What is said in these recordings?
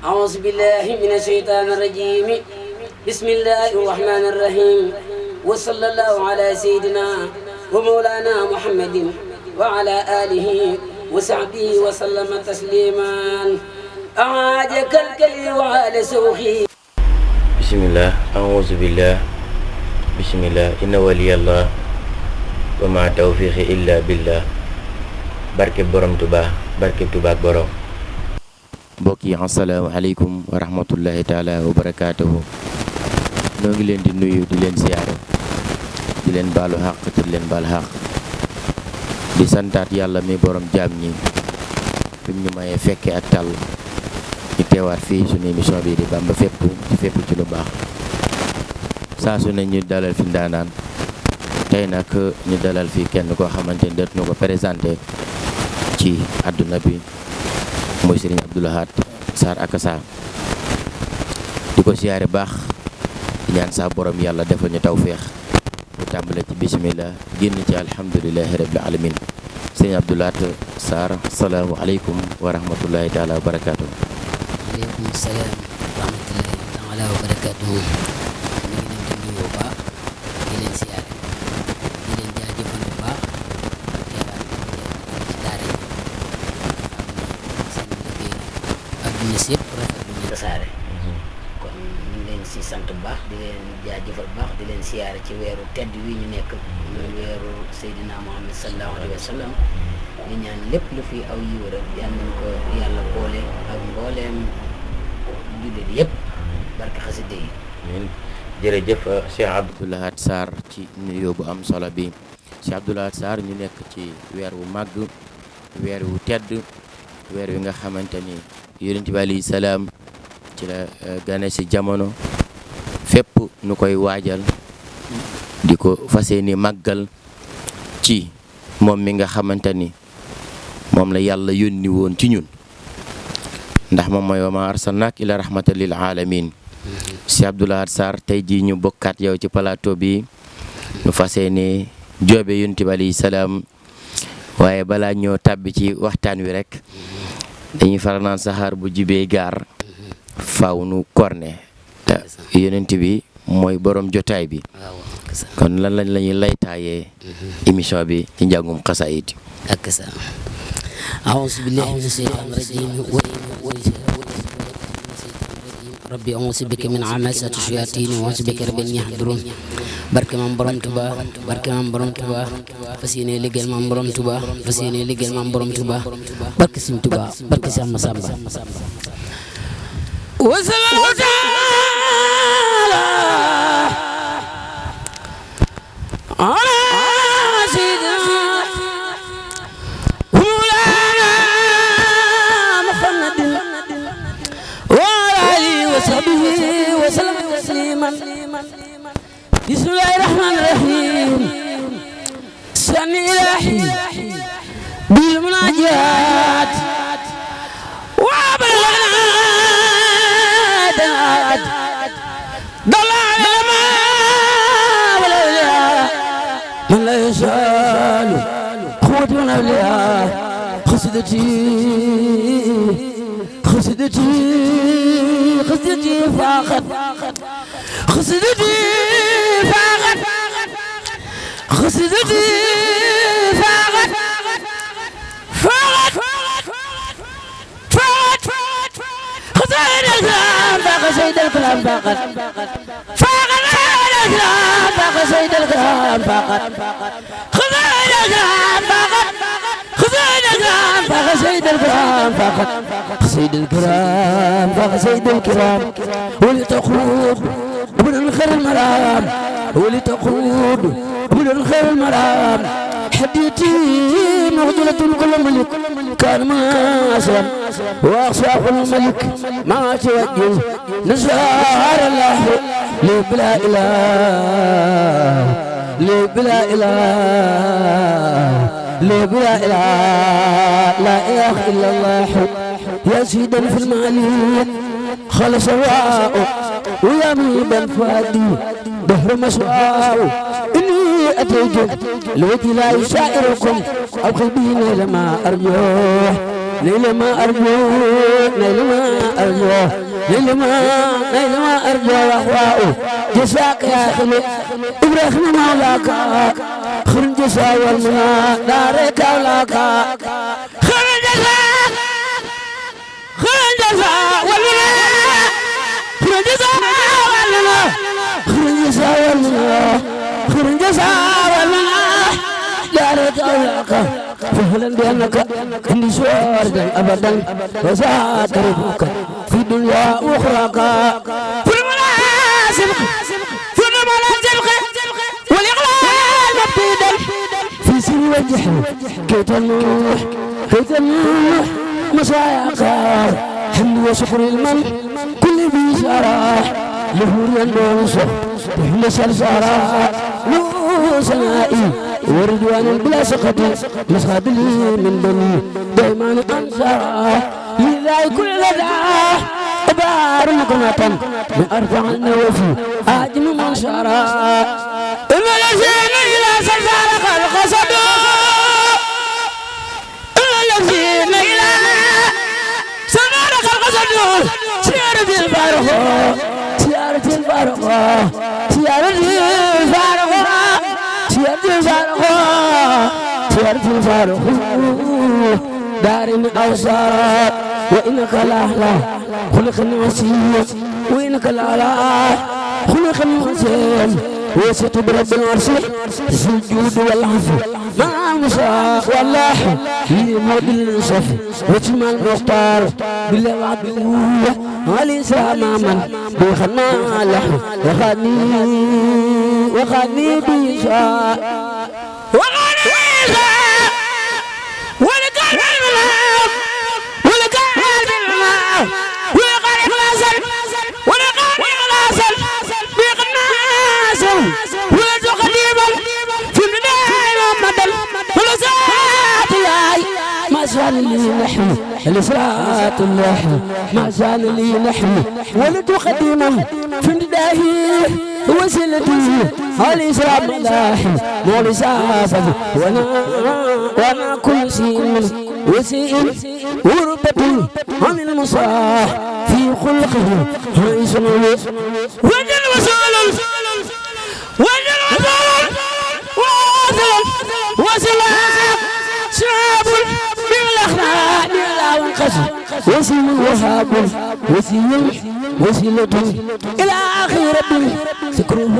أعوذ بالله من الشيطان الرجيم بسم الله الرحمن الرحيم وصلى الله على سيدنا ومولانا محمد وعلى آله وصحبه وسلم تسليما أعاجك الكلي وعلى سوخي بسم الله أعوذ بالله بسم الله إن ولي الله وما توفيقي إلا بالله barke borom Tuubaa barke Tuubaa ak borom. mbokk yi asalaamaaleykum wa rahmatullahi taala wa barakaatuhu. noo ngi leen di nuyu di leen siyaare di leen baalu xaq te di leen baal xaq di santaat yàlla mi borom jaam ñi fi ñu mayee fekke ak tàll ñu teewaat fii suñu émission bi di Bamba fépp ci fépp ci lu baax. saa su ne ñu dalal fi ndaanaan tey nag ñu dalal fi kenn koo xamante ni dootu ñu ko présenté ci àdduna bi mooy Serigne Abdou Lahad Sarr Akassa di ko siyaare baax di ñaan saa borom yàlla defal ñu tawféex bu tàmbale ci bismillah génn ci alhamdulilahi rabbil alamin Serigne Abdou Lahad Sarr asalaamu aleykum wa rahmatullahi taala wa barakaatu. aleykum salaam wa rahmatullahi taala wa barakaatu. ñu ngi leen di nuyu bu baax di leen siyaare di leen jaajëfal bu baax ci daara yi seen liggéey adduna si yëpp rafetlu ñu tasaare kon ñu ngi leen si sant bu baax di leen jaajëfal bu baax di leen siyaare ci weeru tedd wi ñu nekk muy weeru Seydina Muhammad sallallahu alayhi wa sallam di ñaan lépp lu fi aw yiw rek yal nañ ko yàlla boole ak mbooleem jullit yëpp barke xasida yi. jërëjëf Cheikh Abdou Lahad Sarr ci nuyoo bu am solo bi. Cheikh Abdou Lahad Sarr ñu nekk ci weer wu màgg weer wu tedd weer wi nga xamante ni yonent bi alayhi salaam ci la gane si jamono fépp nu koy waajal di ko fas yéene màggal ci moom mi nga xamante ni moom la yàlla yónni woon ci ñun ndax moom mooy wa ma arsalnaak ila rahmatan lil alamin. Cheikh Abdou Lahad Sarr tey jii ñu bokkaat yow ci plateau bi nu fas yéene joobe yonent bi alayhi salaam waaye balaa ñoo tàbbi ci waxtaan wi rek dañuy faral naan saxaar bu jibee gaar faaw nu korne te yonent bi mooy borom jotaay bi kon lan lañ la ñuy laytaayee émission bi ci njàngum xasaayid ak sa a'uuzu billaahi mina shaytaani rajiim rabbi a'uuzu bika min hamazaati shayaatiin wa a'uuzu bika rabbi an yahduruun barke maam borom Tuuba barke maam borom Tuuba fas yéene liggéeyal maam borom Tuuba fas yéene liggéeyal maam borom Tuuba barke Sëñ Tuuba barke Seex Masamba wa sallallahu taala ala sayyidina mawlana Muhammadin wa ala alihi wa sahbihi wa sallam tasliman bismillahi rahmani rahim sani ilahi bil munajat wa balagna daat dalal ma wala man la yasalu khutuna liya khasdati faqat خسدتي فاغت خسدتي فاغت فاغت فاغت خسيد الكلام فاغت سيد الكلام فاغت فاغت الكلام فاغت سيد الكلام فاغت خسيد الكلام فاغت خسيد الكلام فاغت سيد الكلام فاغت خسيد الكلام فاغت سيد الكلام ولتخوض ومن خير المرام ولتقود ومن خير المرام حديتي مغدلة كل ملك كان ما أسلم وأصاف الملك ما توجه نزار الله لي بلا إله لي بلا إله لي بلا إله لا إله إلا الله يا سيدا في المعلين خلص واء ويا ميبا فادي دهر مسواء إني أتيت لوجه لا يشاعركم أو قلبي لما أرجوه نيل ما أرجو نيل ما أرجو نيل ما أرجو وأخواه جزاك يا خلي إبراهيم مولاك خير الجزاء والمنى دارك أولاك خير الجزاء والمنى خير الجزاء والمنى خير الجزاء والمنى خير الجزاء والمنى دارك أولاك فهلا بأنك عندي سواردا أبدا وسأقربك في الدنيا أخراك في المناسب والإغلال مبتدا في سر وجهه كي تنوح مشايخ حمد وشكر المن كل بشارة لهور ينوصف بحل سرسارة له سنائي ورضوان بلا سخط مسخط لي من بني دائما أنصارا لله كل لدى أبار مقنطا من أرفع النوفي آجم منشارا إما الذين إلى سلسال خلق صدو إما الذين إلى سلسال خلق صدو سيارة الفارغ سيارة الفارغ سيارة الفارغ سيارة الفارغ دار أوسار وإنك لا خلق النسيم وإنك لا خلق النسيم وسط برب العرش السجود والعفو مع المساق والله لمود الانصاف وجمع المختار بالله وعدوه والإسلام من بخنا له وخاني بيشاء لي نحن الإسراء اللحن ما زال لي نحن ولد قديما في نداهي وسيلتي الإسراء ملاحن مولى سافر وانا كل شيء وسيء وربة عن المصاح في خلقه هايسن وجل وسول شاب بالأخلاق لا وانقصر وسيل وهاب وسيلة إلى آخرة ذكره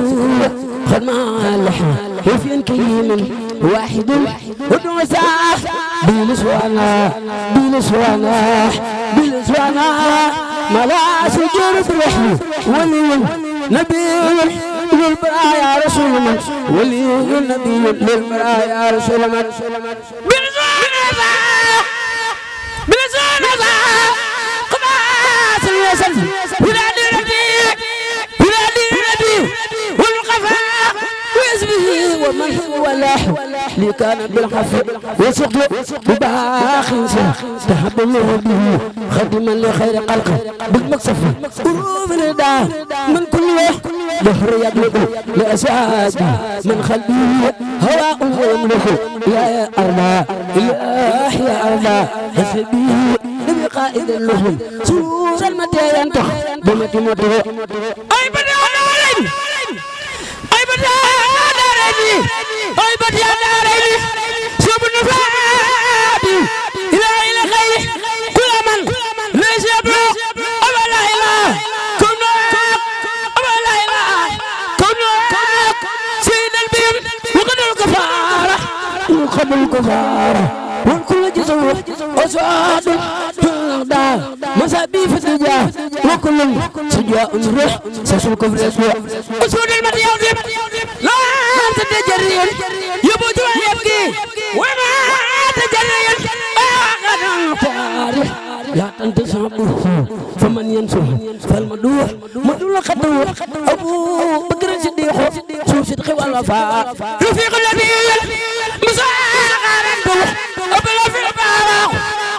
خد مع اللحن وفي كريم واحد ودون ساعة بلسوانا ملا سجر برحم ولي نبي للبرايا رسول من ولي النبي للبرايا رسول من بلسان قباس الوسل ولادي النبي والقفاء واسمه ومن هو لاحو لي كان بالحفظ وسقل بباخ تهب الله به خدما لخير قلقه بالمكسف قروب الرداء من كل دهر يدلق لأسعاد من خلبي هواء ويملك يا أرضا يا أرضا حسبي نبي قائد لهم سور المتى ينتخ بمتى متى أي بدي أدارين أي بدي أدارين أي بدي أدارين شوف النفادي إلى خير كل من ليس يبلغ أبا لا إله وقبل الكفارة والكل جزوه أسعاد الأغدار مسابي في الدجاج وكل سجاء روح سسل كفر يسوع أسود المريض لا تتجرين يبدو يبكي وما تجرين آخر الفارح لا تنتسبه فمن ينسه فالمدوح مدوح خدوح أبو بكر الصديق شوف صدق والوفاء رفيق النبي مساعدته أبلا في البارق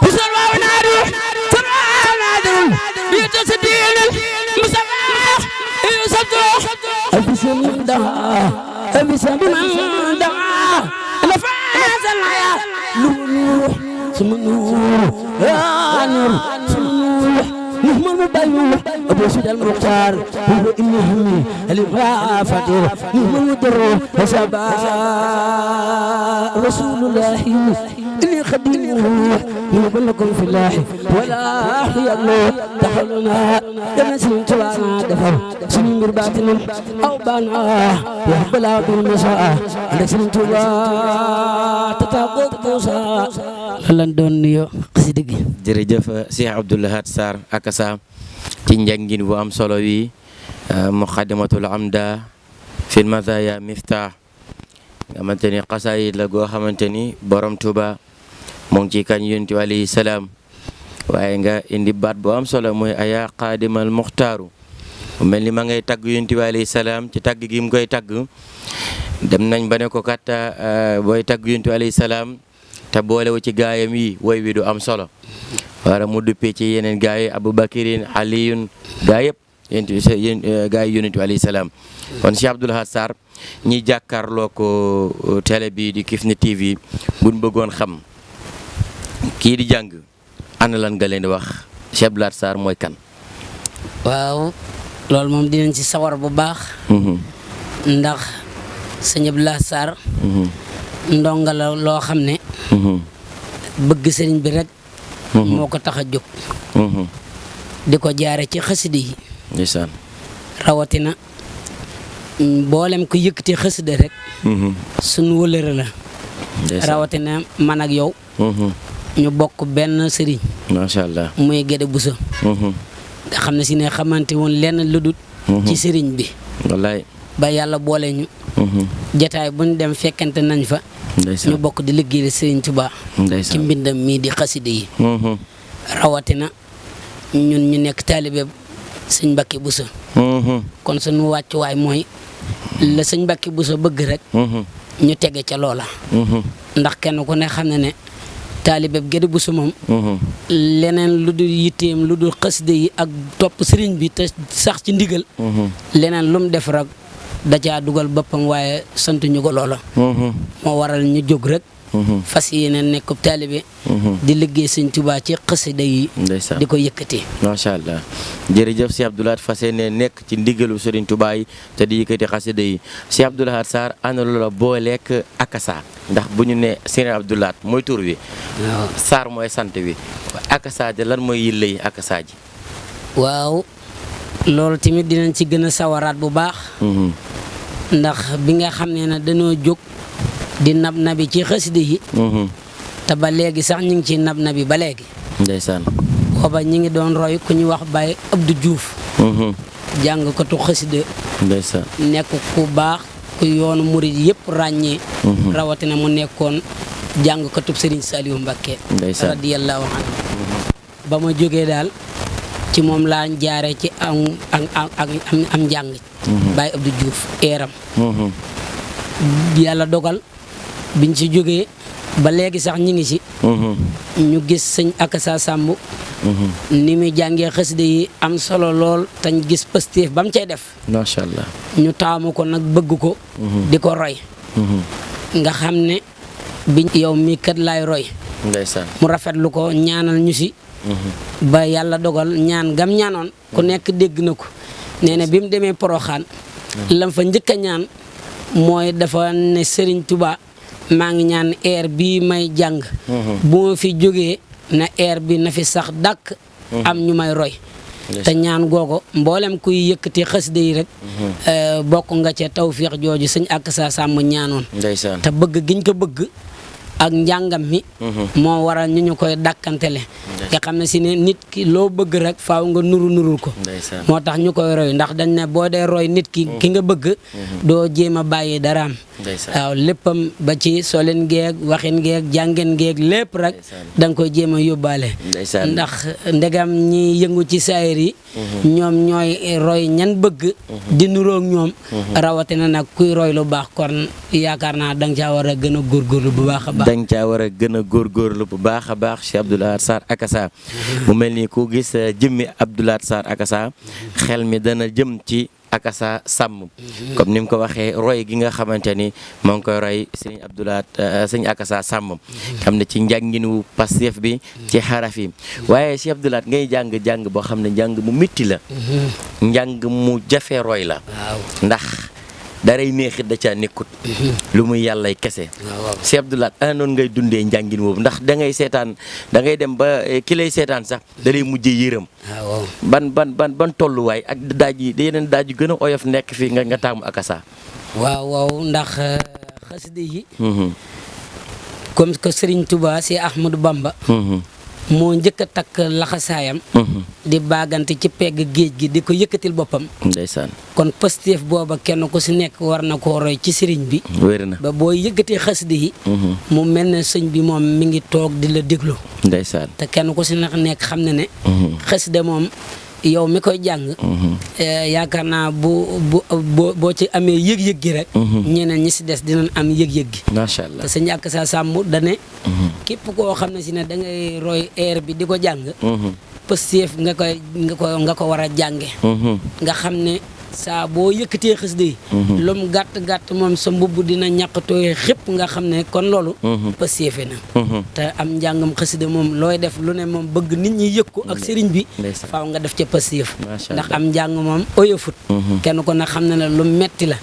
حسن ونادو تمام نادو يتصدين المسامح يصدق أبسم من دعا أبسم من دعا نفاس الحياة نور ثم نور نور نهم المبين أبو سيد المختار هو إني همي الفاتر نهم المدر وسبا رسول الله إني خديمه يقول لكم في الله ولا أحيا الله دخلنا لما سنت وانا دفر سنين برباتنا أو بانا يحبلا بالمساء عندك سنت تتاقض موسى lan doon nuyoo xasida gi. jërëjëf Cheikh Abdou Lahad Sarr Akassa ci njàngin bu am solo wi muqaddimatul amda fil mazaya miftah nga xamante ni xasaayid la goo xamante ni borom Tuuba mu ngi ci kañ yonent bi alayhi salaam waaye nga indi baat bu am solo mooy aya qaadimal muxtaaru mu mel ni ma ngay tagg yonent bi alayhi salaam ci tagg gi mu koy tagg dem nañ ba ne ko kat booy tagg yonent bi alayhi salaam te boolewu ci gaayam yi woy wi du am solo wara mu duppee ci yeneen gaay Aboubakirin Aliyun gaa yëpp yéen gaay yi yonent bi alayhi salaam kon Cheikh Abdou Lahad Sarr ñi jàkkaarloo ko télé bi di Kifne TV buñ bëggoon xam kii di jàng ana lan nga leen di wax Cheikh Abdou Lahad Sarr mooy kan. waaw loolu moom dinañ ci sawar bu baax. ndax sëñ Abdou Lahad Sarr. ndonga la loo xam ne. bëgg sëriñ bi rek. moo ko tax a jóg. di ko jaare ci xasida yi. ndeysaan. rawatina mboolem ko yëkkati xasida rek. sunu wëlëre la. rawatina man ak yow. ñu bokk benn sëriñ. macha allah muy Gédé Bousso. nga xam ne si ne xamante woon lenn lu dul ci sëriñ bi. wallaay. ba yàlla boole ñu. jataay bu ñu dem fekkente nañ fa. ñu bokk di liggéeyal Sëriñ Tuubaa ci mbindam mii di xasida yi. rawatina ñun ñu nekk taalibe sëñ Mbàkke Bousso. kon suñu wàccuwaay mooy la sëñ Mbàkke Bousso bëgg rek. ñu tege ca loola. ndax kenn ku ne xam ne ne taalibe Gédé Bousso moom. leneen lu dul yitteem lu dul xasida yi ak topp sëriñ bi te sax ci ndigal. leneen lu mu def rek da caa dugal boppam waaye sant ñu ko loola. moo waral ñu jóg rek. fas yéene nekk taalibe. di liggéey sëñ Tuubaa ci xasida yi. di ko yëkkati. macha allah jërëjëf Cheikh Abdou Lahad fas yéene nekk ci ndigalu sëriñ Tuubaa yi te di yëkkati xasida yi Cheikh Abdou Lahad Sarr ana loola booleek Akassa ndax bu ñu ne sëriñ Abdou Lahad mooy tur wi. waaw Sarr mooy sant wi. Akassa ji lan mooy yille yi Akassa ji. waaw loolu tamit dinañ ci gën a sawaraat bu baax. ndax bi nga xam ne dañoo jóg di nab nabi ci xasida yi. te ba léegi sax ñu ngi ci nab nabi ba léegi. ndeysaan. booba ñu ngi doon roy ku ñu wax Baye Abdou Diouf. jàng ko tu xasida. ndeysaan. nekk ku baax ku yoonu murid yëpp ràññee. rawatina mu nekkoon jàng ko tu Serigne Saliou Mbacké. ndeysaan radiyallahu anhu. ba ma jógee daal ci moom laa jaare ci am njàng. Baye Abdou Diouf eeram. yàlla dogal biñ ci jógee ba léegi sax ñi ngi ci. ñu gis sëñ Akassa Samb. ni muy jàngee xasida yi am solo lool tañ gis pëstéef ba mu cay def. macha allah. ñu taamu ko nag bëgg ko. di ko roy. nga xam ne biñ yow mii kat laay roy. ndeysaan. mu rafetlu ko ñaanal ñu ci. ba yàlla dogal ñaan gam ñaanoon ku nekk dégg na ko nee na bi mu demee Poroxaan lam fa njëkk a ñaan mooy dafa ne Serigne Touba maa ngi ñaan air bii may jàng bu ma fi jógee na air bi na fi sax dàkk am ñu may roy te ñaan googo mboolem kuy yëkkati xasida yi rek bokk nga ca tawfiix jooju sëñ Akassa Samb ñaanoon te bëgg giñ ko bëgg ak njàngam mi moo waral ñu koy dàkkantele nga xam ne si ne nit ki loo bëgg rek faaw nga nurul ko moo tax ñu koy roy ndax dañ ne boo dee roy nit ki nga bëgg doo jéem a bàyyi daraam waaw léppam ba ci solin geeg waxin geeg jàngin geeg lépp rek da nga koy jéem a yóbbaale ndax ndegam ñi yëngu ci saayir yi ñoom ñooy roy ñan bëgg di nuroog ñoom rawatina nag kuy roy lu baax kon yaakaar naa da nga caa war a gën a góorgóorlu bu baax a baax dañ caa war a gën a góorgóorlu bu baax a baax Cheikh Abdou Lahad Sarr Akassa mu mel ni ku gis jëmmi Abdou Lahad Sarr Akassa xel mi dana jëm ci akasa sàmm comme ni mu ko waxee roy gi nga xamante ni moo ngi koy roy sëñ Abdoulahat sëñ akasa sàmm xam ne ci njànginu Pastef bi ci xaraf yi waaye sëñ Abdoulahat ngay jàng boo xam ne njàng mu métti la njàng mu jafe roy la ndax daray neexit da caa nekkut lu muy yàllay kese sëñ Abdoulahat ana noonu ngay dundee njàngin boobu ndax da ngay seetaan da ngay dem ba ki lay seetaan sax da lay mujjee yërëm ban tolluwaay ak daaj yi yeneen daaj yu gën a oyof nekk fii nga taamu akasa waaw ndax xasida yi comme que Serigne Touba si Ahmadou Bamba moo njëkk a takk laxasaayam di baagante ci pegg géej gi di ko yëkkatil boppam ndeysaan kon Pastef booba kenn ku si nekk war na koo roy ci sëriñ bi wér na ba boo yëkkatee xasida yi mu mel ne sëñ bi moom mi ngi toog di la déglu ndeysaan te kenn ku si nekk xam ne ne xasida moom yow mi koy jàng yaakaar naa boo ci amee yëg-yëg gi rek ñeneen ñi si des dinañ am yëg-yëg gi macha allah te sëñ Akassa Samb dane képp koo xam ne si ne da ngay roy air bi di ko jàng Pastef nga ko war a jànge nga xam ne saa boo yëkkatee xasida yi lum gàtt moom sa mbubb dina ñàkkatooy xépp nga xam ne kon loolu Pastefe na te am njàngam xasida moom looy def lu ne moom bëgg nit ñi yëg ko ak sëriñ bi faaw nga def ca Pastef ndax am njàng moom oyofut kenn ko nag xam ne la lu metti la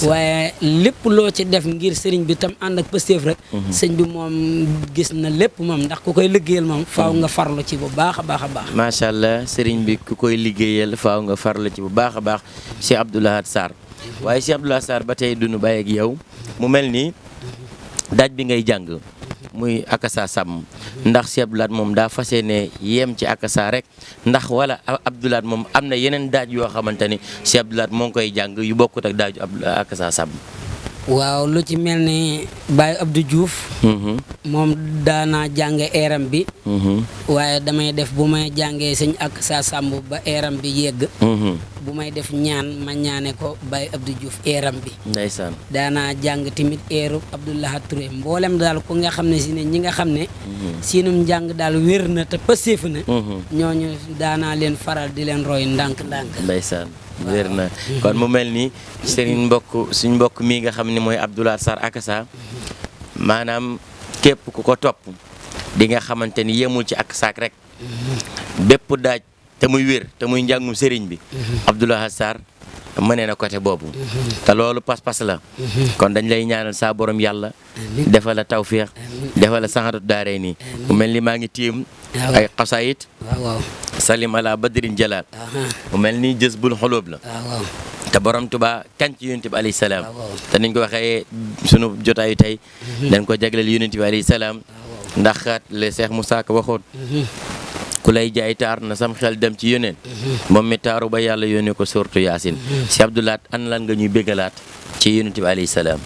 waaye lépp loo ci def ngir sëriñ bi tam ànd ak Pastef rek sëñ bi moom gis na lépp moom ndax ku koy liggéeyal moom faaw nga farlu ci bu baax a baax a baax macha allah sëriñ bi ku koy liggéeyal faaw nga farlu ci bu baax a baax Cheikh Abdoulahat Sarr waaye Cheikh Abdoulahat Sarr ba tey duñu bàyyi ak yow mu mel ni daaj bi ngay jàng muy akasa sàmm ndax Cheikh Abdoulahat moom daa fas yéene yem ci akasa rek ndax wala Abdoulahat moom am na yeneen daaj yoo xamante ni Cheikh Abdoulahat moo ngi koy jàng yu bokkut ak daaju akasa sàmm waaw lu ci mel ni Baye Abdou Diouf moom daanaa jànge eeram bi waaye damay def bu may jàngee sëñ Akassa Samb ba eeram bi yegg bu may def ñaan ma ñaane ko Baye Abdou Diouf eeram bi ndeysaan daanaa jàng tamit eeru Abdoulahat Touré mboolem daal ku nga xam ne si ne ñi nga xam ne siinum njàng daal wér na te Pastef na ñooñu daanaa leen faral di leen roy ndànk-ndànk ndeysaan wér na kon mu mel ni suñ mbokk mii nga xam ne mooy Abdoulahat Sarr Akassa maanaam képp ku ko topp di nga xamante ni yemul ci Akassa rek bépp daaj te muy wér te muy njàngum sëriñ bi Abdoulahat Sarr mënee na côté boobu te loolu pas-pas la kon dañ lay ñaanal saa borom yàlla defal la tawféex defal la saxaatu daaree nii mu mel ni maa ngi tiim ay xasaayit salim ala badrin jalal mu mel ni jës bul xolóob la te borom Tuubaa kañ ci yonent bi alayhi salaam te niñ ko waxee sunu jotaayu tey dañ ko jagleel yonent bi alayhi salaam ndax kat le Cheikh Moussa Ka waxoon ku lay jaay taar na sam xel dem ci yóneen moom mi taaru ba yàlla yónnee ko surtout Yaasin si Abdoulahat an lan nga ñuy béggalaat ci yonent bi alayhi salaam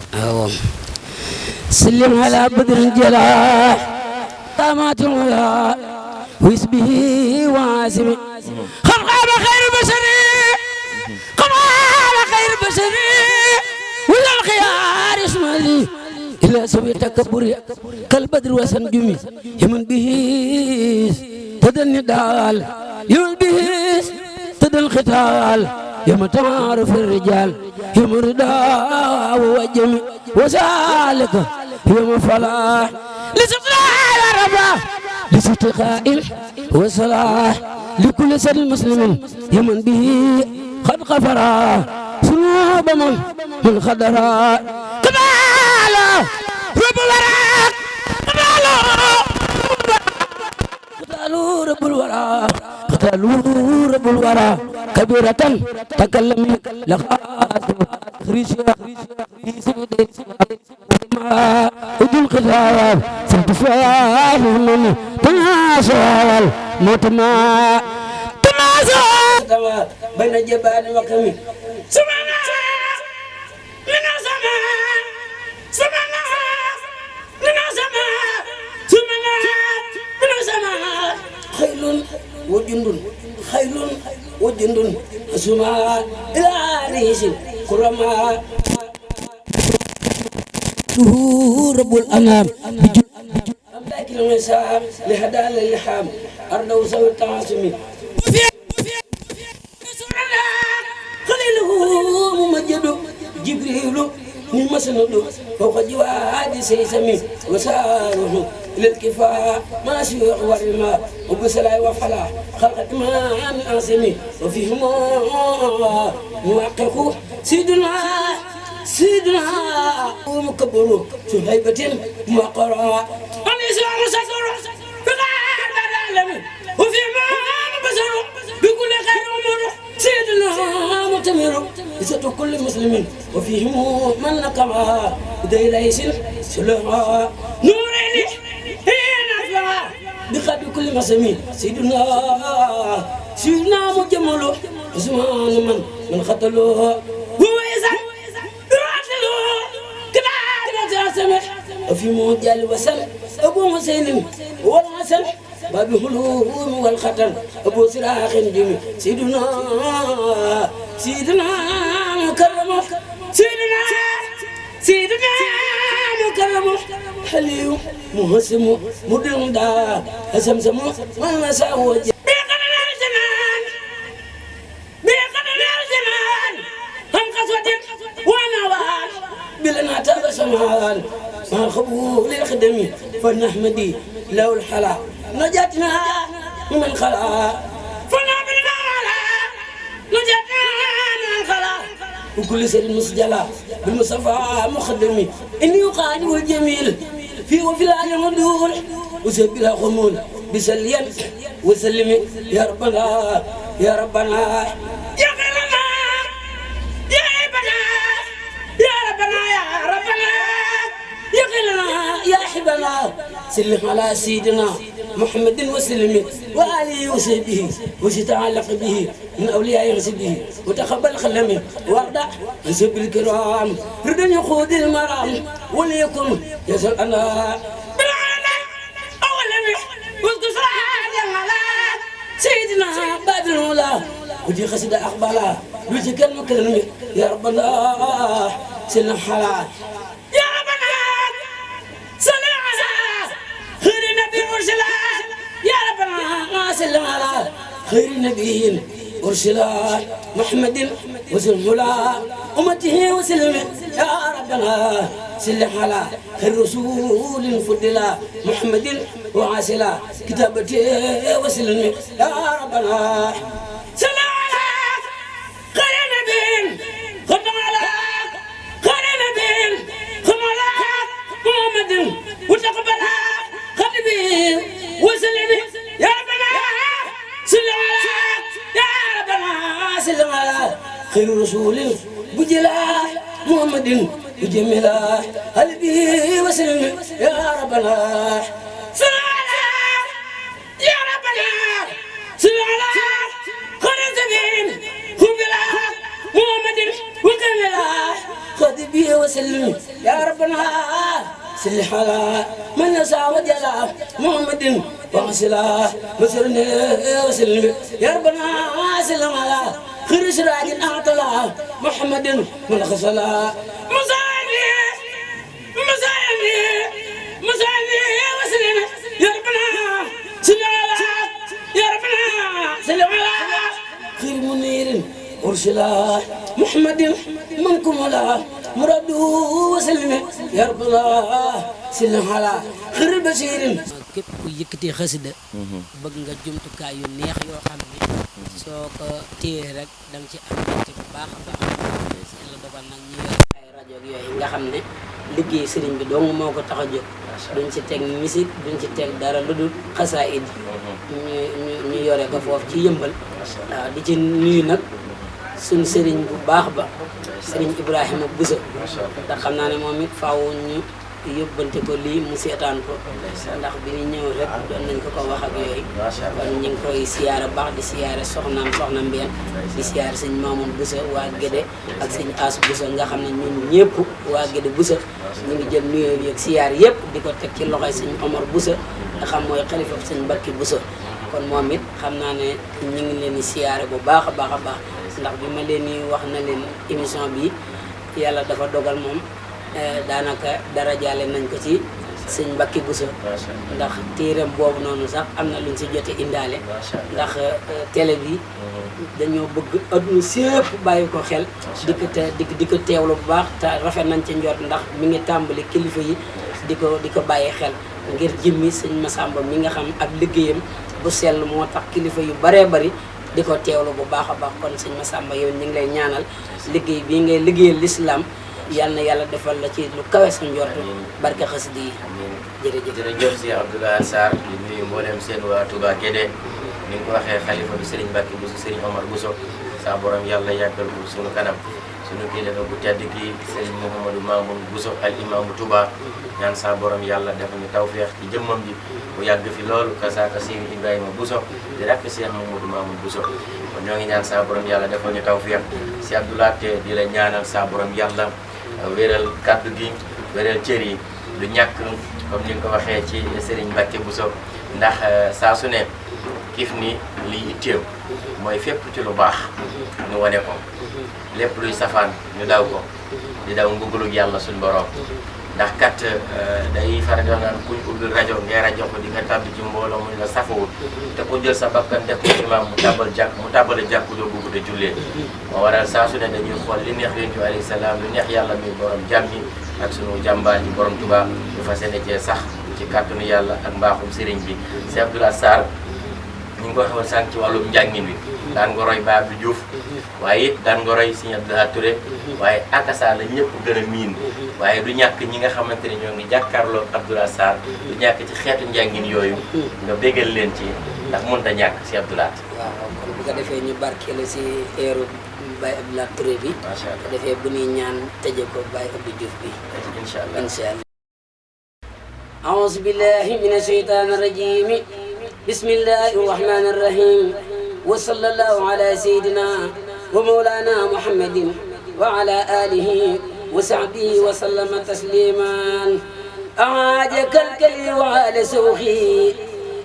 سلم على بدر الجلال طامات الولاء واسبه واسمه خلق على خير بشري خلق على خير بشري ولا الخيار اسم لي إلا سوي تكبر كالبدر وسنجمي يمن به تدل ندال يمن به تدل ختال يوم تعرف الرجال يوم رداء وجمي وذلك يوم فلاح لستقاء الربا لستقاء وصلاح لكل سر المسلمين يمن به قد غفرا ذنوب من خدرا قبالا رب الوراء قتالوا رب الوراء قتالوا رب الوراء كبيرة تكلم لخاص خريشة ما ادل خطاب سنتفاعل من تناسل متما تناسل بين جبال وكمي سمعنا من السماء سمعنا من السماء سمعنا من السماء خيل وجند خيل وجند سماء إلى ريش كرما رب الأنام أملاك المسام لهدى اللحام أرض وسوي التعاصمي خليله مسند فوق جواد سيسمي وساره للكفاء ما سيوق والماء وبسلاي وفلا خلقت ما من أنسمي وفيهم موقف سيدنا ومكبر سهيبة موقرة أمي سوى مسكر فقال بالعالم وفي ما بصر بكل خير أمور سيدنا متمر إسة كل مسلم وفيهم من نقمها بدي ليس سلوها نورين هنا بقدر كل مسلم سيدنا مجمل عثمان من قتله هو إذا راتله كبار سمح وفي موجل وسل أبو حسين والحسن باب الهلوم والختم أبو سراخ جميل سيدنا مكرم سيدنا مكرم حليم مهسم مدن دا سمسم ما نساوج بلنا تبسمان ما خبول الخدمي فنحمدي لو الحلا نجاتنا من خلا فنحمدنا نجاتنا من خلا وكل سر مسجلا بالمصطفى مخدمي إني أقاني الجميل في وفي العالم الدول وسبلا خمول بسليا وسلم يا ربنا يا ربنا يا غيرنا يا ابنا يا ربنا يا ربنا يا غيرنا يا حبنا سلم على سيدنا محمد وسلم وآله وصحبه وتعلق به من أولياء حزبه وتقبل خلمه وارضى حزب الكرام ردا يقود المرام وليكن يسأل أنا بالعالم أولا والقصران على سيدنا باب الأولى ودي خسد أقبلا وجه كلمة كلمة يا ربنا سلم حلا يا ربنا سلم على خير النبي مرسلا يا ربنا سلم على خير النبي مرسلا محمد وسلم على أمته وسلم يا ربنا سلم على خير رسول فضلا محمد وعسلا كتابته وسلم يا ربنا سلم على خير النبي خدم على خير النبي خدم على محمد وتقبل خدمه وسلم يا ربنا سلم على يا ربنا سلم على خير رسول بجلا محمد بجميلا قلبي وسلم يا ربنا سلم على يا ربنا سلم على خير سبيل خبلا محمد وكملا قلبي وسلم يا ربنا سلم على من نسى وجلا محمد وعسلا مسرني وسلم يا ربنا سلم على خير سراج أعطلا محمد من خسلا مساني وسلم يا ربنا سلم على يا ربنا سلم على خير منير أرسلا محمد منكم ولا مراد وسلم يا ربنا سلم على خير بشير képp ku yëkkatee xasida bëgg nga jumtukaay yu neex yoo xam ne soo ko téye rek da nga ci am mbégte bu baax a baax yàlla dogal nag ñu yor ay rajo yooyu nga xam ne liggéey sëriñ bi dong moo ko tax a jóg duñ ci teg musique duñ ci teg dara lu dul xasaayid ñu yore ko foofu ci yëmbal waaw di ci nuyu nag suñ sëriñ bu baax ba sëriñ Ibrahima Bousso ndax xam naa ne moom it faaw ñu yóbbante ko lii mu seetaan ko ndax bi ñu ñëw rek doon nañ ko wax ak yooyu kon ñu ngi koy siyaare baax di siyaare soxna Mbeen di siyaare sëñ Mamoun Bousso waa Gédé ak sëñ As Bousso nga xam ne ñun ñëpp waa Gédé Bousso ñu ngi jël nuyoo bi ak siyaar yëpp di ko teg ci loxoy sëñ Omar Bousso nga xam mooy xalifa sëñ Mbacke Bousso kon moom it xam naa ne ñu ngi leen di siyaare bu baax a baax a baax ndax bi ma leen di wax na leen émission bi yàlla dafa dogal moom daanaka dara jaale nañ ko ci sëñ Mbacke Bousso ndax téeram boobu noonu sax am na luñ si jote indaale ndax télé bi dañoo bëgg adduna sépp bàyyi ko xel di ko teewlu bu baax te rafet nañ ci njort ndax mi ngi tàmbali kilifa yi di ko bàyyi xel ngir jëmmi sëñ Massamba mi nga xam ab liggéeyam bu sell moo tax kilifa yu baree bari di ko teewlu bu baax a baax kon sëñ Massamba yow ñu ngi lay ñaanal liggéey bii ngay liggéeyal l'islam yal na yàlla defal la ci lu kawe sa njort barke xasida yi jërëjëf si Abdoulaye Sarr di nuyu mboolem seen waa Touba Guédé ni nga ko waxee xalifa bi Serigne Mbacke Bousso Serigne Omar Bousso sa borom yàlla yàggal ko sunu kanam sunu kilifa bu tedd gi Serigne Mouhamadou Mamoun Bousso al imaamu Touba ñaan sa borom yàlla def ñu tawfeex ci jëmmam ji mu yàgg fi loolu kasaaka si Ibrahima Bousso di rakk Cheikh Mouhamadou Mamoun Bousso kon ñoo ngi ñaan sa borom yàlla defal ñu tawfeex si Abdoulaye te di la ñaanal sa borom yàlla wéral kaddu gi wéral cër yi du ñàkk comme ni nga ko waxee ci Serigne Mbacke Bousso ndax saa su ne kiif ni liy itteew mooy fépp ci lu baax ñu wane ko lépp luy safaan ñu daw ko di daw mbugalug yàlla suñu borom ndax kat day faral di wax naan kuñ ubbil rajo ngay rajo ko di nga tàbbi ci mbooloo mu la safawul te ku jël sa bakkan def ko imaam mu tàbbale jàkk doo bugg de jullee moo waral saa su ne dañuy xool li neex yonent bi alayhi salaam li neex yàlla mi borom jàmm ñi ak sunu jàmbaar yi borom Tuubaa ñu fas yéene cee sax ci kàttanu yàlla ak mbaaxum sëriñ bi Cheikh Abdoulaye Sarr ñu ngi ko xamal sànq ci wàllum njàngin bi daan nga roy Ba Abdou Diouf waaye it daan nga roy Serigne Abdoulaye Touré waaye akasa la ñëpp gën a miin waaye du ñàkk ñi nga xamante ne ñoo ngi jàkkaarloo Abdoulaye Sarr du ñàkk ci xeetu njàngin yooyu nga béggal leen ci ndax mënut a ñàkk si Abdoulaye. waaw kon bu ko defee ñu barkeelu si eeru Baye Abdoulaye Touré bi. macha allah bu defee bu ñuy ñaan tëjee ko Baye Abdou Diouf bi. incha allah incha allah. أعوذ بالله من الشيطان الرجيم بسم الله الرحمن الرحيم وصلى الله على سيدنا ومولانا محمد وعلى آله وصحبه وسلم تسليما أعاجك الكلي وعلى سوخي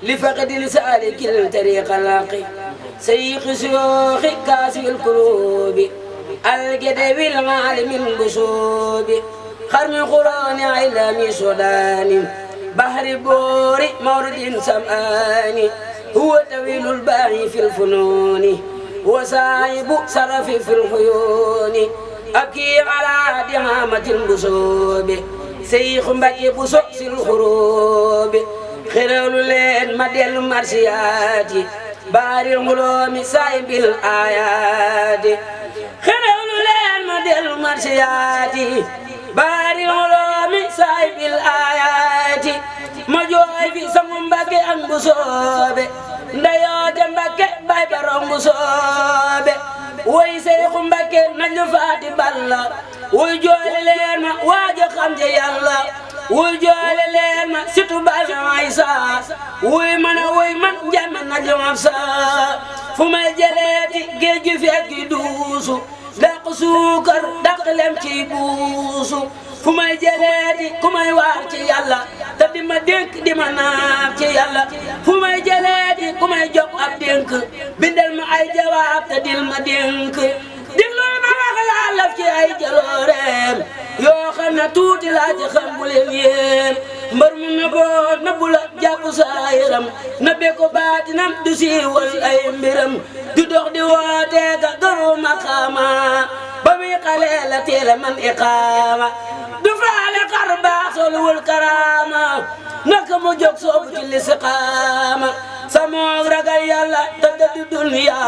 لفقد لسالك الطريق اللاقي سيق سيوخ كاسب القلوب الجدب العالم البشوب خرم قرآن علام سودان بحر بور مورد سمآن هو طويل الباعي في الفنون وصاحب صرف في الخيون أبكي على دهامة البصوب سيخ مبكي بصوص الخروب خيرول لين مدل مرسيات بار الغلوم سايب الآيات خيرول لين مدل مرسيات بار الغلوم سايب الآيات ma jooy fi sama Mbàkke ak bu soobe ndeyoote Mbàkke bay barom bu soobe woy Seexu Mbàkke nañu faati balla woy joole leen ma waaja xam je yàlla woy joole leen ma situ bal Aysa woy man a woy man njame nañu am sa fu may jëleeti géej gi fekki duusu dàq suukar dàq lem ci buusu fu may jëleeti ku may waar ci yàlla te di ma dénk di ma naam ci yàlla fu may jëleeti ku may jox ab dénk bindal ma ay jawaab te dil ma dénk diglul ma wax laa laf ci ay jalooreem yoo xam ne tuuti laa ci xam bu leen yéem mbër mu na bu la jàpp sa yaram na be ko baatinam du siiwal ay mbiram du dox di woote ka garu maqaama ba muy xale la teel a man iqaama du faale xar baax solwul karaama naka mu jóg soobu ci listiqaama sa moog ragal yàlla te dëddu dunya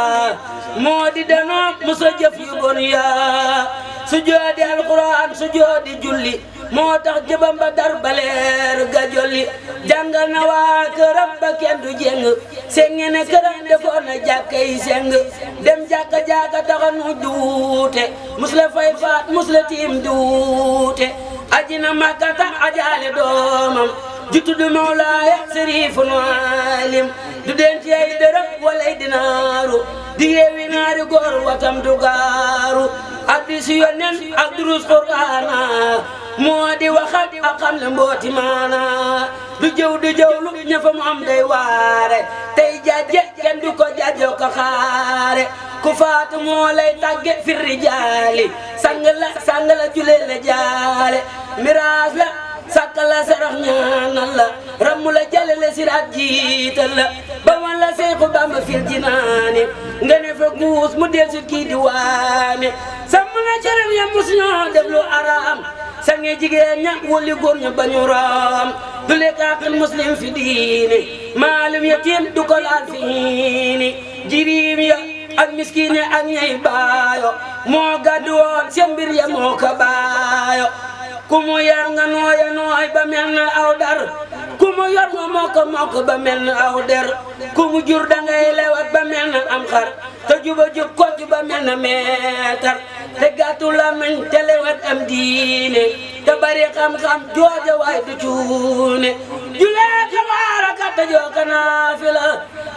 moo di danoom musa jëf yu bon yaa su joodi alquran su joodi julli moo tax jëbam ba dar baleer ga jolli jàngal na waa këram ba kenn du jeng senge ne këram defoon na jàkka yi seng dem jàkka taxa nu duute musle fay faat musle tiim duute ajina makkata ajaale doomam jutu du mawlaaya sërifun alim du denc ay dërëm walay dinaaru di yeewi naari góor watam du gaaru addis yonen ak durus qur'aana moo di waxat ak xam le mbooti maana du jëwlu ñafa mu am day waare tey jajje kenn du ko jajjo ko xaare ku faatu moo lay tagge firri jaali sang la julee la jaale miraas la sakkala sarax ñaanal la rammu la jalale siraat jiital la ba wan la Seexu Bamba fil jinaani nga ne fa guus mu del si kii di waane sàmm na cëram ya mus ñoo def lu araam sange jigéen ña wuli góor ña bañu raam du lekk àqal muslim fi diine maalum yatim du ko laal fi hiini jirim ya ak miskin ya ak ñay baayo moo gàddu woon seen mbir ya moo ko baayo ku mu yar nga nooya nooy ba mel na aw dar ku mu yor nga mokk ba mel na aw der ku mu jur dangay lewat ba mel na am xar te juba jub kocc ba mel na meetar te gàttu lamiñ te lewat am diine te bari xam-xam jooja waay du cuune julee ka waara ka te joo ka naafila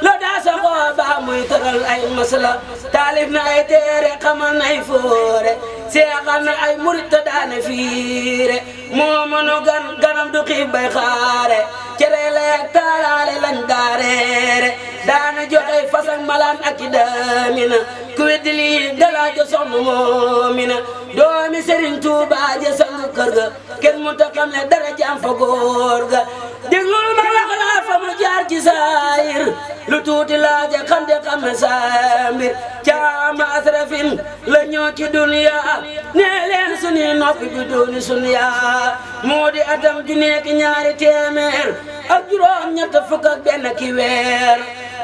la daa sa xoo baa muy tëral ay masala taalif na ay téere xamal na ay foore seexal na ay murit te daane fiire moo mënu ganam du xiif bay xaare cere leeg taalaale lañ daareere daana joxe fasak malaan ak i daamina ku weddi lii dalaa jo soxna moomina doomi Sëriñ Tuubaa ja sang kër ga kenn mu ta xam ne dara jaam fa góor ga déglul ma wax la fa mu jaar ci saayir lu tuuti laa ja xam de xam ne saambir caama asrafin la ñoo ci duniya nee leen suñuy noppi bi dooni suñya moo di atam ju nekk ñaari téeméer ak juróom ñett fukk ak benn ki weer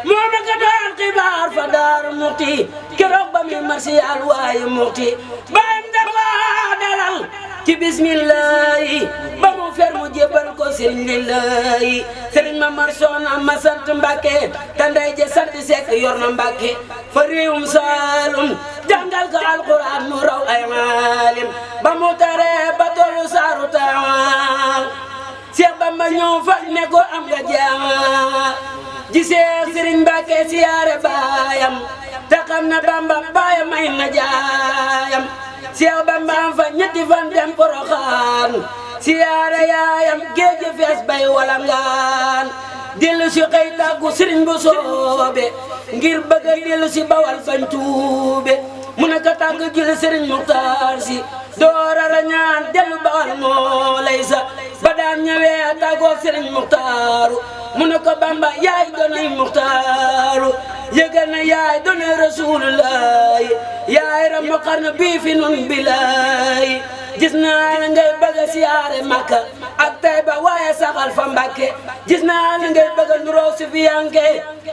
moo ma ko doon xibaar fa Daaru Muxti keroog ba mi marsiyaal waaye Muxti bayam dafa dalal ci bismillahi ba mu fer mu jébal ko sëriñ lillahi sëriñ ma marsoona ma sant Mbàkke te ndey ja sant Sekk yor na Mbàkke fa réewum Saalum jàngal ko alquran mu raw ay maalim ba mu tare ba tollu saaru taa Seex Bamba ñëw fa ne ko am nga jaama gisee sëriñ Mbàkke siyaare baayam te xam na Bamba baayam may na jaayam Seex Bamba am fa ñetti fan dem Poroxaan siyaare yaayam géej fees bay walangaan dellu si xëy tàggu sëriñ bu soobe ngir bëgg a dellu si bawal fañ tuube mu ne ko tàgg jël sëriñ Muxtaar si doora la ñaan dellu bawal moo lay sa ba daan ñëwee tàggoo sëriñ Muxtaaru mu ne ko Bamba yaay doonay Muxtaaru yëgal na yaay doonay Rasulullaahi yaay ram xarna bii fi nun bilaahi gis naa la ngay bëgg a siyaare Makka ak Tayba waaye saxal fa Mbàkke gis naa la ngay bëgg a nuroo Sufiyanke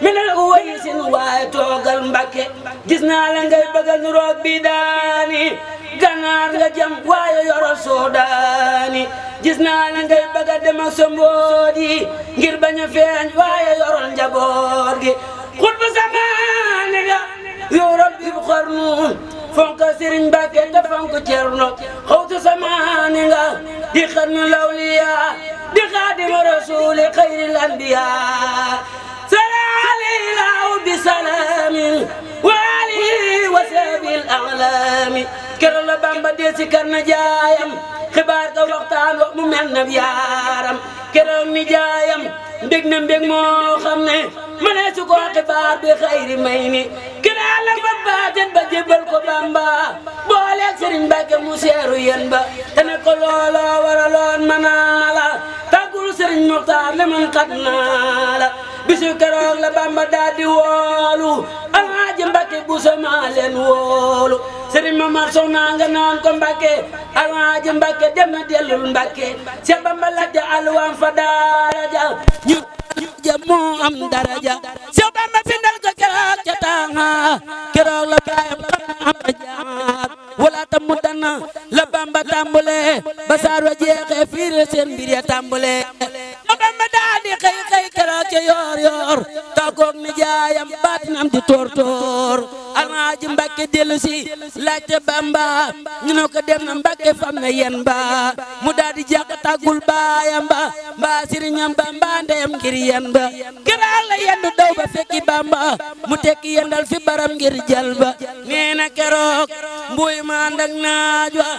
minal uwaysin waaye toogal Mbàkke gis naa la ngay bëgg a nuroo Bidaani ganaar nga jëm waaye yorol Soodaani gis naa la ngay bëgg a dem ak sa mboot yi ngir bañ a feeñ waaye yorol njaboot gi xutbu zamaane nga yorol bi bu xarnu fonk Sëriñ Mbàkke te fonk Cerno xawtu samaane nga di xarnu lawliya di xaadimu rasuuli xayril anbiya salaalilahu bi salaamin wa alihi wa sahbil a'laami keroog la Bamba del si kar na jaayam xibaar ka waxtaan wax mu mel na yaaram keroog ni jaayam mbég na mbég moo xam ne ma ne su ko xibaar bi xayri may ni keroog la fa baaten ba jébbal ko Bamba booleeg Sëriñ Mbàkke mu seeru yen ba te ne ko looloo waraloon ma naa la tàggul Sëriñ Muxtaar le man xat naa la bisu keroog la Bamba daal di woolu Alaaji Mbàkke bu sama leen woolu Sëriñ Mamar Soxna nga naan ko Mbàkke Alaaji Mbàkke dem na dellul Mbàkke Seex Bamba laajte alwaan fa daraja ñu ja moo am daraja Seex Bamba bindal ko keroog ca tanga keroog la baayam am jaam wala ta mu dana la Bamba tàmbale ba saar wa jeexee fiire seen mbir ya tàmbale Bamba daal di xëy keroog ca yoor tàggoog ni jaayam baatinam di tóor Alaaji Mbàkke dellu si laajte Bamba ñu ne ko dem na Mbàkke fam na yen ba mu daal di jàq tàggul baayam ba mbaa sëriñam ba mbaa ndeyam ngir yen ba keroog la yendu daw ba fekki Bamba mu tekki yendal fi baram ngir jal ba nee na keroog mbuy ma ànd ak naaj wa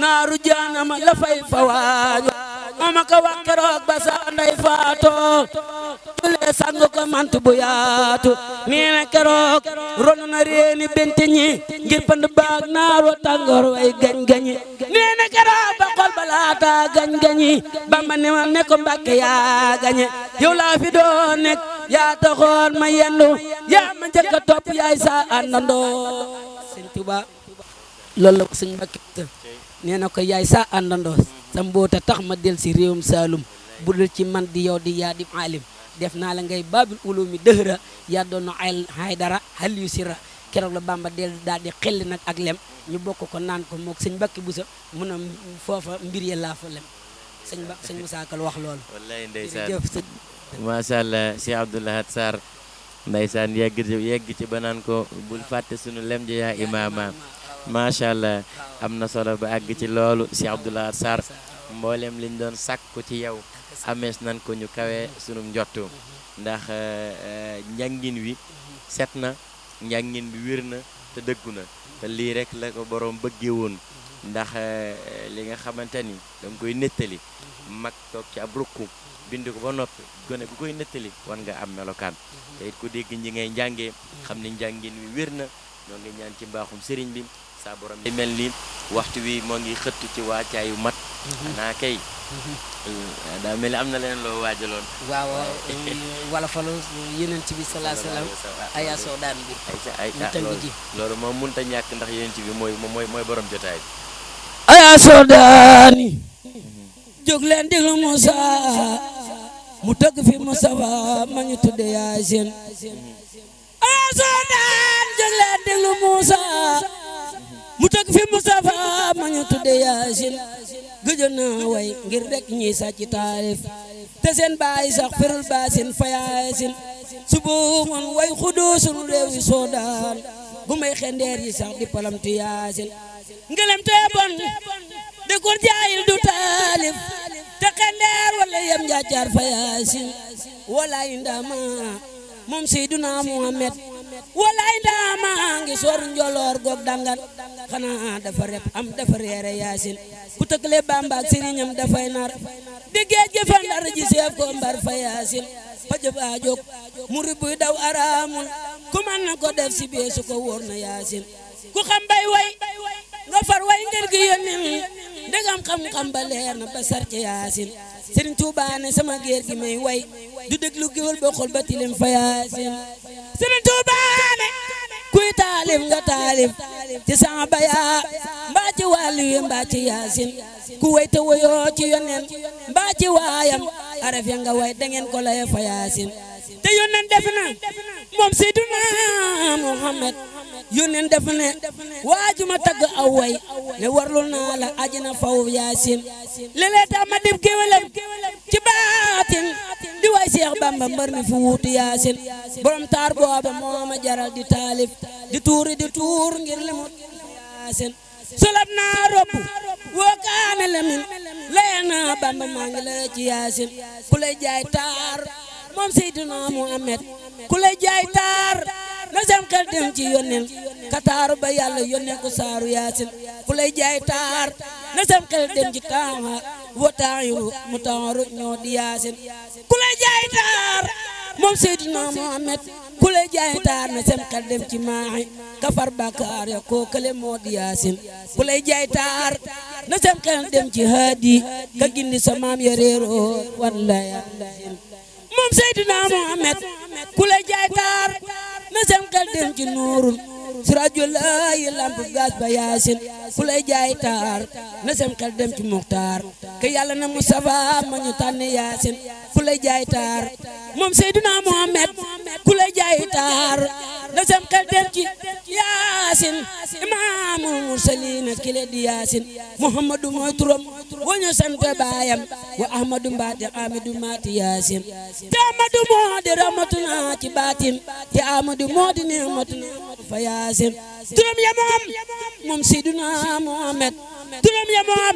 naaru jaanama la fay fawaaj wa mama ko wax keroog ba sa nday faatoo le sang ko mant bu yaatu nee na keroog ronu na reeni bente ñi ngir pand baag naar wa tàngoor way gañ-gañi nee na keroog ba xol ba laata gañ-gañi Bamba ne ma ne ko Mbàkke yaa gañe yow laa fi doon nekk yaa taxoon ma yendu yaa ma njëkk a topp yaay sa àndandoo sëñ Tuba loolu la ko sëñ Mbàkke nee na ko yaay sa àndandoo sa mboota tax ma del si réewum Saalum budul ci man di yow di yaa di alim def naa la ngay babil ulumi dëhëra yaa doon ay dara xal yu sira keroog la Bamba del daal di xelli nag ak lem ñu bokk ko naan ko moog sëñ Mbàkke Buso mun a foofa mbir ya laa fa lem sëñ Moussa Ka wax loolu wallaay ndeysaan jërëjëf macha allah Cheikh Abdou Lahad Sarr ndeysaan yegg ci ba naan ko bul fàtte sunu lem ji yaa imaama macha allah am na solo ba àgg ci loolu Cheikh Abdou Lahad Sarr mboolem liñ doon sàkku ci yow amees nan ko ñu kawe sunu njottu ndax njàngin wi set na njàngin bi wér na te dëggu na te lii rek la ko borom bëggee woon ndax li nga xamante ni danga koy nettali mag toog ci ab rukku bind ko ba noppi gone bu koy nettali war nga am melokaan te it ku dégg ñi ngay njàngee xam ne njàngin wi wér na ñoo ngi ñaan ci mbaaxum sëriñ bi saa borom li mel ni waxtu wi moo ngi xëtt ci waacaayu mat xanaa kay daa mel ni am na leneen loo waajaloon waaw wala falu yeneen ci bi salaa salaam aya soo daan bi ay loolu moom mënut a ñàkk ndax yeneen ci bi mooy borom jotaay bi aya soo daani jóg leen déglu Moussa mu tëgg fi Moustapha ma ñu tudde Yaasin aya soo daan jóg leen déglu Moussa mu tëgg fi Moustapha ma ñu tudde Yaasin gëjoon na way ngir rek ñi sàcc taarif te seen baay sax ferul baasin fa Yaasin subu moon way xudu sunu réew yi soo daan bu may xendeer yi sax di palamtu Yaasin ngelem te bon de kur jaayil du taalif te xendeer wala yem njaacaar fa Yaasin walaay ndama moom Seyduna Muhammad walaay ndama ngi soor njoloor goog dangan xanaa dafa rep am dafa reere Yaasin ku tëkkale Bamba ak sëriñam dafay nar di géej gi fa Ndar ji seef ko mbar fa Yaasin pajëf a jóg mu ribuy daw araamul ku man na ko def si beesu ko wóor na Yaasin ku xam bay way nga far way ngir gi yónnin ndegam xam-xam ba leer na ba sar ci Yaasin Sëriñ Tuubaa ne sama géer gi may way du déglu géwël ba xol ba tilim fa Yaasin Sëriñ Tuubaa ne kuy taalif nga taalif ci sama baya mbaa ci wàllu yi mbaa ci Yaasin ku way te woyoo ci yonen mbaa ci waayam araf ya nga way dangeen ko lay fa Yaasin te yonen def na moom Seydina Muhammad yonen def ne waajuma tagg aw way ne warlul naa la ajina faw Yaasin léeg-léeg tax ma dib géwélam ci baatin di way Seex Bamba mbar mi fu wuutu Yaasin borom taar booba moo ma jaral di taalif di tuur ngir li mu Yaasin solab naa robb woo kaane lemin laya naa Bamba maa ngi lay ci Yaasin ku lay jaay taar moom Seydina Muhammad ku lay jaay taar na sam xel dem ci yonen ka taaru ba yàlla yonen ko saaru Yaasin ku lay jaay taar na sam xel dem ci taama wa taayiru mu taaru ñoo di Yaasin ku lay jaay taar moom Seydina Muhammad ku lay jaay taar na sam xel dem ci maaxi ka far bàkkaar ya koo kële moo di Yaasin ku lay jaay taar na sam xel dem ci haadi ka gindi sa maam ya réeroo wallahi Yaasin moom Seydina Muhammad ku lay jaay taar na sam xel dem ci nuurul sirajulaay lamp gaas ba Yaasin ku lay jaay taar na sam xel dem ci muxtaar ke yàlla na Mustafa ma ñu tànn Yaasin ku lay jaay taar moom Seydina Muhammad ku lay jaay taar na sam xel dem ci Yaasin imaamul mursaliina kile di Yaasin Muhammadu mooy turam wañu sant baayam wa Ahmadu mbaate Amadu maati Yaasin te Amadu moo di rahmatuna ci baatin te Amadu moo di ni'matuna fa Yaasin turam ya moom Seydina Muhammad turam ya moom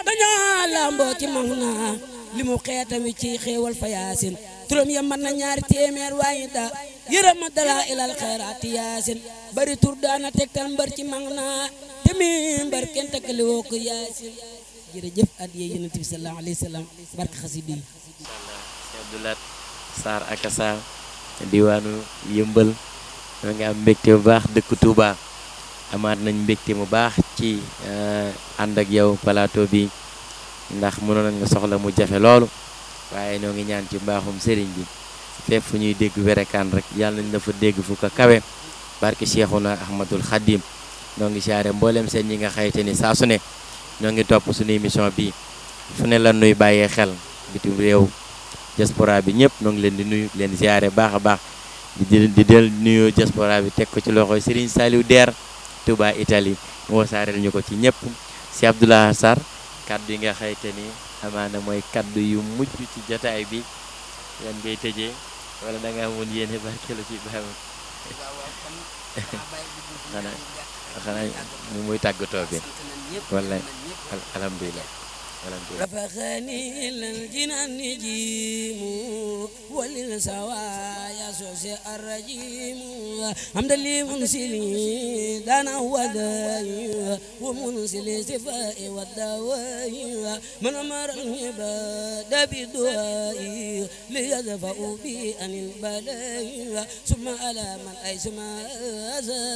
dañoo lamboo ci maana li mu xeetami ci xéewal fa Yaasin turam ya mën na ñaari téeméer waaye da yërëm ma dala ilal xayraati Yaasin bari tur daana tegtal mbër ci maana te mi mbër kenn takkali woo ko Yaasin jërëjëf adiyee Yonent bi sallallahu alayhi wa sallam barke xasida yi Cheikh Abdou Lahad Sarr akasa diwaanu Yëmbal ñoo ngi am mbégte bu baax dëkk Touba amaat nañ mbégte mu baax ci ànd ak yow plateau bi ndax mënoon nañ nga soxla mu jafe loolu waaye ñoo ngi ñaan ci mbaaxum sëriñ bi fépp fu ñuy dégg werekaan rek yàlla nañ la fa dégg fu ko kawe barke Cheikhuna Ahmadul Khadim ñoo ngi siyaare mboolem seen ñi nga xayte ni saa su ne ñoo ngi topp suñu émission bi fu ne la nuy bàyyee xel bitim réew diaspora bi ñëpp ñoo ngi leen di nuyu leen siyaare baax a baax di del nuyu diaspora bi teg ko ci loxoy Serigne Saliou Der Touba Italie mu wasaareel ñu ko ci ñëpp si Abdoulaye Sarr kaddu yi nga xayte ni amaana mooy kaddu yu mujj ci jotaay bi yan ngay tëjee wala da nga amoon yéene barkeelu ci baaxam xanaa muy tàggatoo bi wala alhamdulilah رفخني للجنان نجيم وللسوايا سوسي الرجيم حمد لي منسلي دانا وداي ومنسلي سفاء والدواء من أمر العباد بدعائي ليدفعوا بي عن البلاء ثم على من أيسما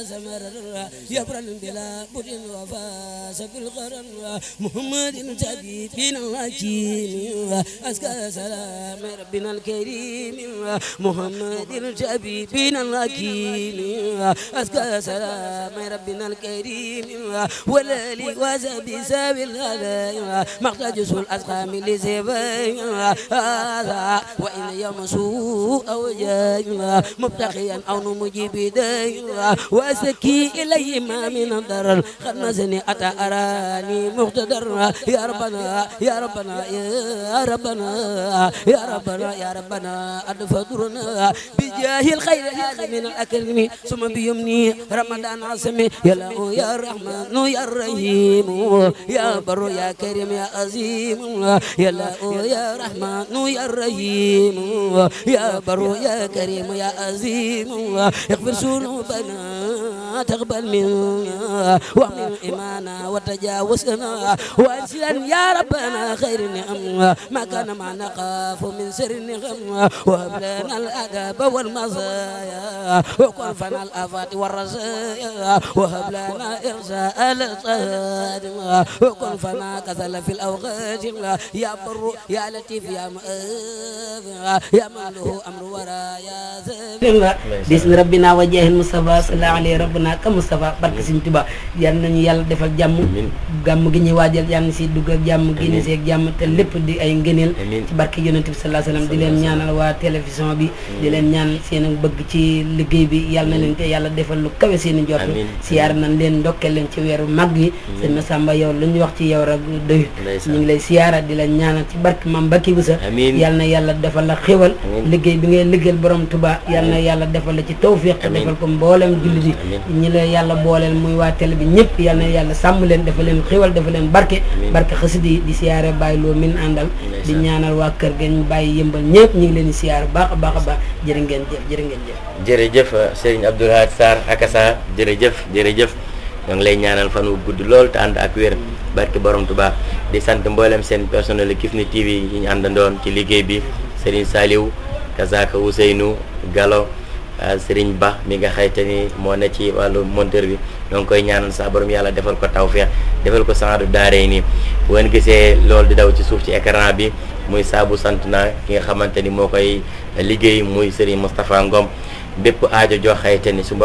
سمر يبرل بلا بد وفاس بالقرن محمد تبي بنا الحكيم أزكى سلام ربنا الكريم محمد الجبي بنا الحكيم أزكى سلام ربنا الكريم والالي وزبي سابي الغلايا محتاج سوء الأسقام لزبايا هذا وإن يمسوا أو جاي مبتقيا أو نمجيب دايا وأسكي إليه ما من الضرر قد نزني أتى أراني مقتدر يا ربنا يا ربنا يا ربنا يا ربنا يا ربنا أدفدرنا بجاه الخير هذا من الأكرم ثم بيمني رمضان عاصمي يا الله يا الرحمن يا الرحيم يا بر يا كريم يا عظيم يا الله يا رحمن يا الرحيم يا بر يا كريم يا عظيم اغفر ذنوبنا تقبل منا واغفر إيمانا وتجاوزنا وانسلنا يا ربنا خير نعم ما كان ما نخاف من سر نعم وهب لنا الأدب والمزايا وكن فنا الآفات والرزايا وهب لنا إرساء الصادم وكن فنا كسل في الأوقات يا بر يا لطيف يا مؤاف يا من له أمر ورايا بسم ربنا وجه المصطفى صلى عليه ربنا كمصطفى barke Sëriñ Tuubaa yal nañu yàlla defal jàmm gàmm gi ñuy waajal yal na si dugg ak jàmm génn si ak jàmm te lépp di ay ngëneel ci barke yonent bi sallallahu alayhi wasallam di leen ñaanal waa télévision bi di leen ñaan seen bëgg ci liggéey bi yal na leen te yàlla defal lu kawe seen i njort siyaar nañ leen ndokkeel leen ci weeru mag yi sëñ Massamba yow lu ñu wax ci yow rek doyut ñu ngi lay siyaara di leen ñaanal ci barke Mame Mbacké Bousso yal na yàlla defal la xéwal liggéey bi ngay liggéeyal borom Touba yal na yàlla defal la ci tawfiq defal ko mboolem jullit yi ñi la yàlla booleel muy waa télé bi ñëpp yal na yàlla sàmm leen defal leen xéwal defal leen barke xasida yi di siyaare bàyyi loo min àndal di ñaanal waa kër ga ñu bàyyi yëmbal ñëpp ñu ngi leen di siyaare baax a baax a baax jërë ngeen jëf jërëjëf Serigne Abdou Lahad Sarr Akassa jërëjëf ñoo ngi lay ñaanal fan wu gudd lool te ànd ak wér barke borom Touba di sant mboolem seen personnel Kifne TV yi ñu àndandoon ci liggéey bi Serigne Saliou Kazaka Ousseynou Gallo Serigne Ba mi nga xayte ni moo ne ci wàllu monteur bi ñoo ngi koy ñaanal sax borom yàlla defal ko tawfeex defal ko saadu daaree nii bu ngeen gisee loolu di daw ci suuf ci écran bi muy saabu sant naa ki nga xamante ni moo koy liggéey muy Serigne Moustapha Ngom bépp aajo joo xayte ni suñu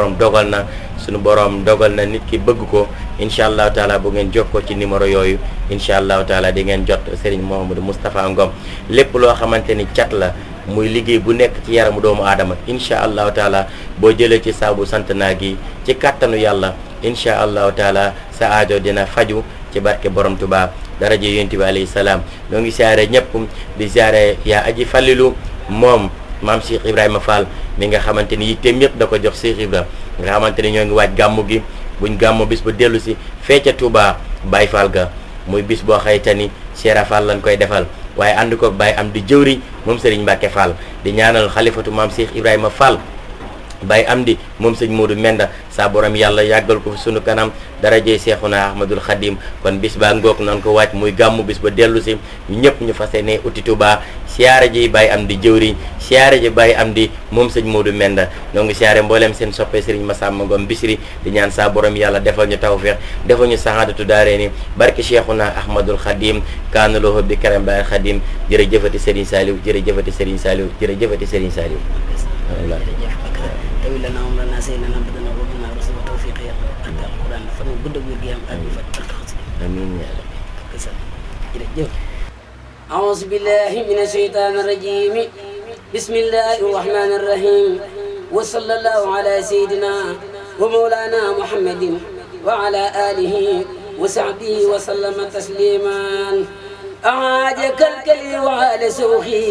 borom dogal na nit ki bëgg ko incha allahu taala bu ngeen jokkoo ci numéro yooyu incha allahu taala di ngeen jot Serigne Mouhamadou Moustapha Ngom lépp loo xamante ni cat la muy liggéey bu nekk ci yaramu doomu aadama incha allahu taala boo jëlee ci saabu sant naa gi ci kàttanu yàlla incha allahu taala sa aajo dina faju ci barke borom Touba daraje yonent bi alayhi salaam ñoo ngi siyaare ñëpp di siyaare yaa aji fallilu moom maam Cheikh Ibrahima Fall mi nga xamante ni yitteem yëpp da ko jox Cheikh Ibra nga xamante ni ñoo ngi waaj gàmmu gi buñ gàmmu bis ba dellu si fee ca Touba Baye Fall ga muy bis boo xayta ni Cheikh Fall lañ koy defal waaye ànd ko Baye am di jëwriñ moom Serigne Mbacke Fall di ñaanal xalifatu maam Cheikh Ibrahima Fall Baye Amdi moom sëñ Modou Menda saa borom yàlla yàggal ko fi sunu kanam darajey Seexuna Ahmadul Xadim kon bis baa ngoog noonu ko wàcc muy gàmmu bis ba dellu si ñu ñëpp ñu fas yéene uti Tuubaa siyaare ji Baye Amdi jëwriñ siyaare ji Baye Amdi moom sëñ Modou Menda noo ngi siyaare mbooleem seen soppe Serigne Massamba Ngom Bichri di ñaan saa borom yàlla defal ñu tawfeex defal ñu saxaadatu daareeni barke Seexuna Ahmadul Xadim kaana lahu bi karam Baye Xadim jërëjëfati Serigne Saliou jërëjëfati Serigne Saliou jërëjëfati Serigne Saliou tawi lana umrana sayyidina badana rabbana rasul tawfiq ya barka alquran fan gudd ak wér gi am ak fat amiin ya rabbi jërëjëf أعوذ بالله من الشيطان الرجيم بسم الله الرحمن الرحيم وصلى الله على سيدنا ومولانا محمد وعلى آله وصحبه وسلم تسليما أعاجك الكلي وعلى سوخي